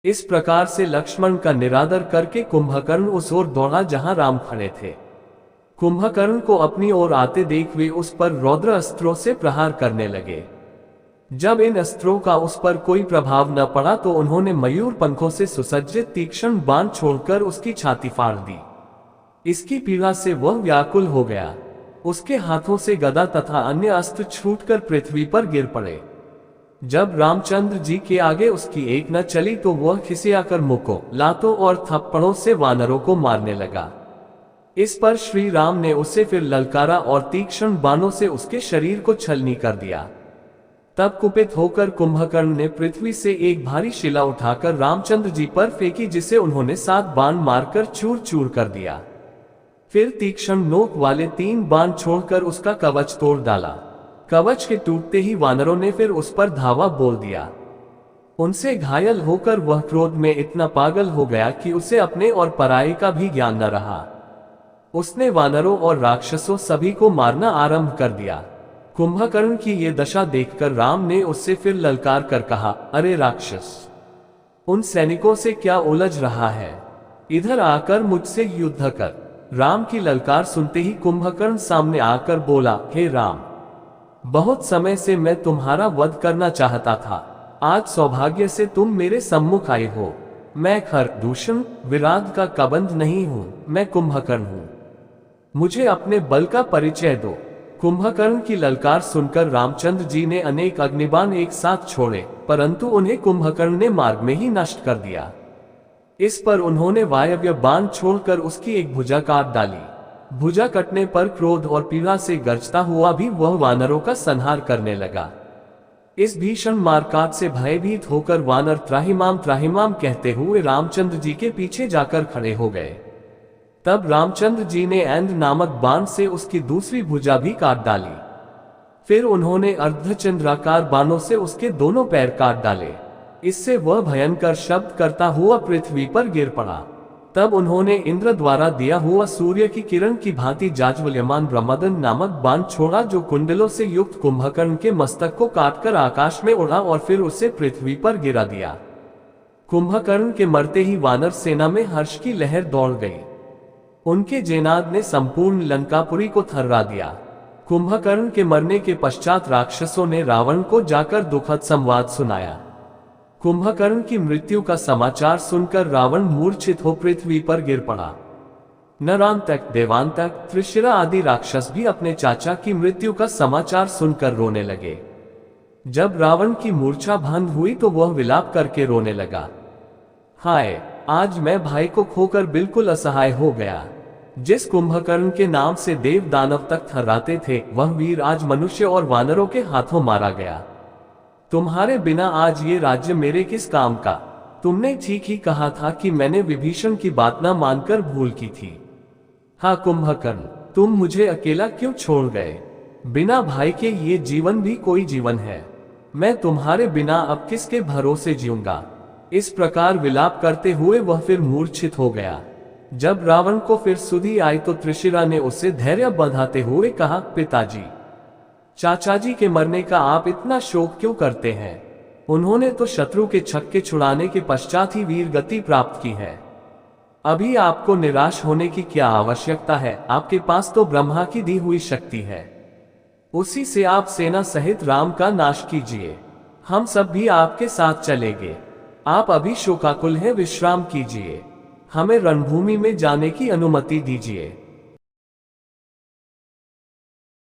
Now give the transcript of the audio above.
इस प्रकार से लक्ष्मण का निरादर करके कुंभकर्ण उस ओर दौड़ा जहां राम खड़े थे। कुंभकर्ण को अपनी ओर आते देख वे उस पर रौद्र अस्त्रों से प्रहार करने लगे। जब इन अस्त्रों का उस पर कोई प्रभाव न पड़ा तो उन्होंने मयूर पंखों से सुसज्जित तीक्ष्ण बाण छोड़कर उसकी छाती फाड़ दी। इसकी पीड़ा से वह व्याकुल हो गया। उसके हाथों से गदा तथा अन्य अस्त्र छूटकर पृथ्वी पर गिर पड़े। जब रामचंद्र जी के आगे उसकी एक न चली तो वह खिसियाकर मुक्कों, लातों और थप्पड़ों से वानरों को मारने लगा। इस पर श्री राम ने उसे फिर ललकारा और तीक्ष्ण बाणों से उसके शरीर को छलनी कर दिया। तब कुपित होकर कुंभकर्ण ने पृथ्वी से एक भारी शिला उठाकर रामचंद्र जी पर फेंकी, जिसे उन्होंने 7 बाण मारकर चूर चूर कर दिया। फिर तीक्ष्ण नोक वाले 3 बाण छोड़कर उसका कवच तोड़ डाला। कवच के टूटते ही वानरों ने फिर उस पर धावा बोल दिया। उनसे घायल होकर वह क्रोध में इतना पागल हो गया कि उसे अपने और पराये का भी ज्ञान न रहा। उसने वानरों और राक्षसों सभी को मारना आरंभ कर दिया। कुंभकर्ण की ये दशा देखकर राम ने उससे फिर ललकार कर कहा, अरे राक्षस, उन सैनिकों से क्या उलझ रहा है? इधर आकर मुझसे युद्ध कर। राम की ललकार सुनते ही कुंभकर्ण सामने आकर बोला, हे राम, बहुत समय से मैं तुम्हारा वध करना चाहता था। आज सौभाग्य से तुम मेरे सम्मुख आए हो। मैं खर दूषण विराट का कबंध नहीं हूं, मैं कुंभकर्ण हूं। मुझे अपने बल का परिचय दो। कुंभकर्ण की ललकार सुनकर रामचंद्र जी ने अनेक अग्निबाण एक साथ छोड़े, परंतु उन्हें कुंभकर्ण ने मार्ग में ही नष्ट कर दिया। इस पर उन्होंने वायव्य बाण छोड़कर उसकी एक भुजा काट डाली। भुजा कटने पर क्रोध और पीड़ा से गरजता हुआ भी वह वानरों का संहार करने लगा। इस भीषण मारकाट से भयभीत होकर वानर त्राहिमाम त्राहिमाम कहते हुए रामचंद्र जी के पीछे जाकर खड़े हो गए। तब रामचंद्र जी ने ऐंद नामक बाण से उसकी दूसरी भुजा भी काट डाली। फिर उन्होंने अर्धचंद्राकार बाणों से उसके दोनों पैर काट डाले। इससे वह भयंकर शब्द करता हुआ पृथ्वी पर गिर पड़ा। तब उन्होंने इंद्र द्वारा दिया हुआ सूर्य की किरण की भांति जाज्वल्यमान ब्रह्मदंड नामक बाण छोड़ा, जो कुंडलों से युक्त कुंभकर्ण के मस्तक को काटकर आकाश में उड़ा और फिर उसे पृथ्वी पर गिरा दिया। कुंभकर्ण के मरते ही वानर सेना में हर्ष की लहर दौड़ गई। उनके जेनाद ने संपूर्ण लंकापुरी को थर्रा दिया। कुंभकर्ण के मरने के पश्चात राक्षसों ने रावण को जाकर दुखद संवाद सुनाया। कुंभकर्ण की मृत्यु का समाचार सुनकर रावण मूर्छित हो पृथ्वी पर गिर पड़ा। नरांतक, देवांतक, त्रिशिरा आदि राक्षस भी अपने चाचा की मृत्यु का समाचार सुनकर रोने लगे। जब रावण की मूर्छा भंग हुई तो वह विलाप करके रोने लगा, हाय, आज मैं भाई को खोकर बिल्कुल असहाय हो गया। जिस कुंभकर्ण के नाम से देव दानव तक थर्राते थे, वह वीर आज मनुष्य और वानरों के हाथों मारा गया। तुम्हारे बिना आज ये राज्य मेरे किस काम का? तुमने ठीक ही कहा था कि मैंने विभीषण की बात न मानकर भूल की थी। हाँ कुंभकर्ण, तुम मुझे अकेला क्यों छोड़ गए? बिना भाई के ये जीवन भी कोई जीवन है। मैं तुम्हारे बिना अब किसके भरोसे जीऊंगा? इस प्रकार विलाप करते हुए वह फिर मूर्छित हो गया। जब रावण को फिर सुधि आई तो त्रिशिरा ने उसे धैर्य बंधाते हुए कहा, पिताजी, चाचाजी के मरने का आप इतना शोक क्यों करते हैं? उन्होंने तो शत्रु के छक्के छुड़ाने के पश्चात ही वीर गति प्राप्त की है। अभी आपको निराश होने की क्या आवश्यकता है? आपके पास तो ब्रह्मा की दी हुई शक्ति है। उसी से आप सेना सहित राम का नाश कीजिए। हम सब भी आपके साथ चलेंगे। आप अभी शोकाकुल हैं, विश्राम कीजिए। हमें रणभूमि में जाने की अनुमति दीजिए।